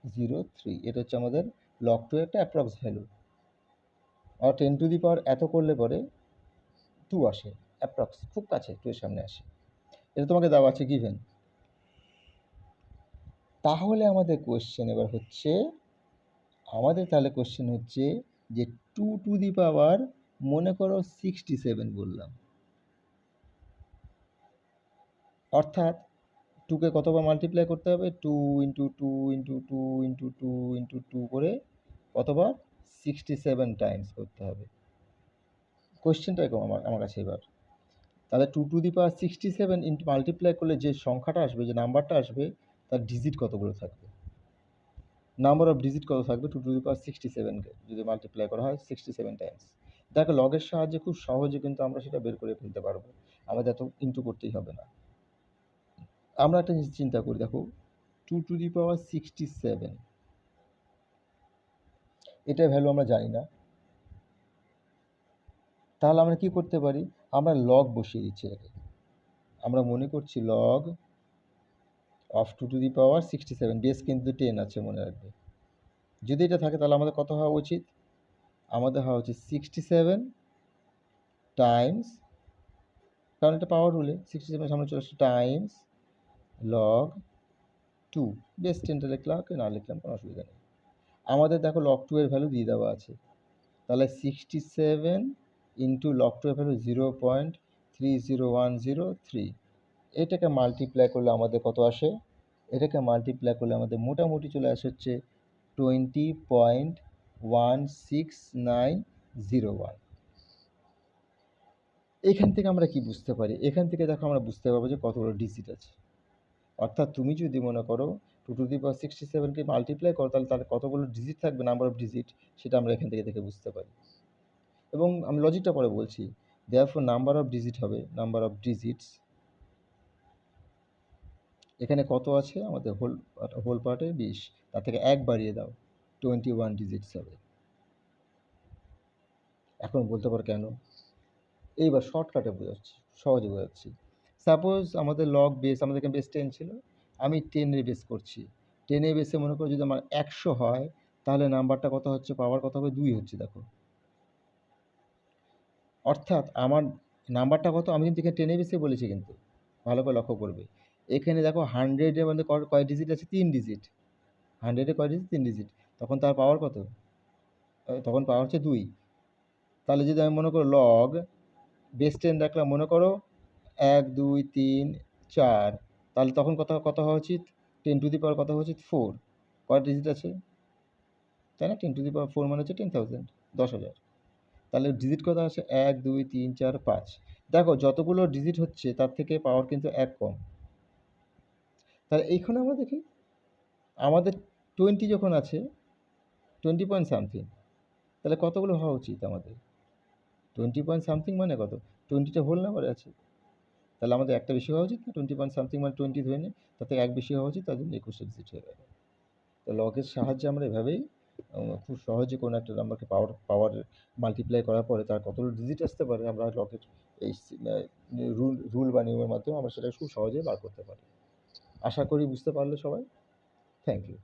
0.03, এটা হচ্ছে আমাদের লগ টু একটা অ্যাপ্রক্স ভ্যালু। আর 10⁻, এত করলে পরে 2 আসে, অ্যাপ্রক্স, খুব কাছে 2 এর সামনে আসে। এটা তোমাকে দেওয়া আছে গিভেন। তাহলে আমাদের কোয়েশ্চেন এবার হচ্ছে, যে 2⁻, মনে করো 67 বললাম, অর্থাৎ 2কে কতবার মাল্টিপ্লাই করতে হবে? 2 ইন্টু 2 ইন্টু 2 ইন্টু 2 ইন্টু 2 করে কতবার? 67 টাইমস করতে হবে। কোয়েশ্চেনটা এরকম আমার কাছে এবার, তাহলে 2⁻67 ইন্টু মাল্টিপ্লাই করলে যে সংখ্যাটা আসবে, যে নাম্বারটা আসবে, তার ডিজিট কতগুলো থাকবে? নাম্বার অফ ডিজিট কত থাকবে 2⁻67কে যদি মাল্টিপ্লাই করা হয় 67 টাইমস? দেখো লগের সাহায্যে খুব সহজে কিন্তু আমরা সেটা বের করে ফেলতে পারবো, আমাদের এত ইন্টু করতেই হবে না। আমরা একটা জিনিস চিন্তা করি, দেখো 2⁻67, এটার ভ্যালু আমরা জানি না, তাহলে আমরা কি করতে পারি? আমরা লগ বসিয়ে দিচ্ছি এটাকে। আমরা মনে করছি লগ অফ 2⁻67, বেস কিন্তু 10 আছে, মনে রাখবে। যদি এটা থাকে তাহলে আমাদের কত হওয়া উচিত? আমাদের হওয়া উচিত 67 টাইমস, কারণ এটা পাওয়ার রুলে 67 সামনে চলে আসছে, টাইমস লগ 2। বেস 10টা লিখলাম, না লিখলাম কোনো অসুবিধা নেই। আমাদের দেখো লগ 2 এর ভ্যালু দিয়ে দেওয়া আছে, তাহলে 67 ইন্টু লগ 2 এর ভ্যালু 0.30103। এটাকে মাল্টিপ্লাই করলে আমাদের কত আসে? এটাকে মাল্টিপ্লাই করলে আমাদের মোটামুটি চলে আসে হচ্ছে 20.16901। এখান থেকে আমরা কি বুঝতে পারি? এখান থেকে দেখো আমরা বুঝতে পারবো যে কতগুলো ডিজিট আছে। অর্থাৎ তুমি যদি মনে করো 2⁻67কে মাল্টিপ্লাই করো, তাহলে তার কতগুলো ডিজিট থাকবে, নাম্বার অফ ডিজিট, সেটা আমরা এখান থেকে দেখে বুঝতে পারি। এবং আমি লজিকটা পরে বলছি। দেয়ারফর নাম্বার অফ ডিজিট হবে, নাম্বার অফ ডিজিটস, এখানে কত আছে আমাদের হোল পার্টে 20, তার থেকে 1 বাড়িয়ে দাও, 21 ডিজিটস হবে। এখন বলতে পারো কেন? এইবার শর্টকাটে বোঝাচ্ছি, সহজে বোঝাচ্ছি। সাপোজ আমাদের লগ বেস, আমাদের এখানে বেস 10 ছিল, আমি 10 এর বেস করছি। 10 এর বেসে মনে করো যদি আমার 100 হয়, তাহলে নাম্বারটা কত হচ্ছে? পাওয়ার কত হবে? 2 হচ্ছে, দেখো। অর্থাৎ আমার নাম্বারটা কত? আমি কিন্তু এখানে 10 এর বেসে বলেছি, কিন্তু ভালো করে লক্ষ্য করবে। এখানে দেখো 100 এর মধ্যে কয় ডিজিট আছে? 3 ডিজিট। 100 এ কয় ডিজিট? 3 ডিজিট। তখন তার পাওয়ার কত? তখন পাওয়ার হচ্ছে 2। তাহলে যদি আমি মনে করো লগ বেস 10 রাখলাম, মনে করো 1 2 3 4, তাহলে তখন কত হওয়া উচিত? 10⁻, কত হওয়া উচিত? 4। কয় ডিজিট আছে, তাই না? 10⁻4 মানে হচ্ছে 10,000, 10,000। তাহলে ডিজিট কত আছে? 1 2 3 4 5। দেখো যতগুলো ডিজিট হচ্ছে তার থেকে পাওয়ার কিন্তু 1 কম। তাহলে এইখানে আমরা দেখি আমাদের 20 যখন আছে, 20 পয়েন্ট সামথিং, তাহলে কতগুলো হওয়া উচিত আমাদের? 20 পয়েন্ট সামথিং মানে কত? 20টা হোল নাম্বারে আছে, তাহলে আমাদের একটা বেশি হওয়া উচিত না? 20 পয়েন্ট সামথিং মানে 20 ধরে নিই, তার থেকে 1 বেশি হওয়া উচিত, তার জন্য 21 ডিজিট হয়ে গেল। তো লগের সাহায্যে আমরা এভাবেই খুব সহজে কোনো একটা নাম্বারকে পাওয়ার মাল্টিপ্লাই করার পরে তার কতগুলো ডিজিট আসতে পারে, আমরা লগের এই রুল বা নিয়মের মাধ্যমে আমরা সেটা খুব সহজেই বার করতে পারি। আশা করি বুঝতে পারলে সবাই। Thank you.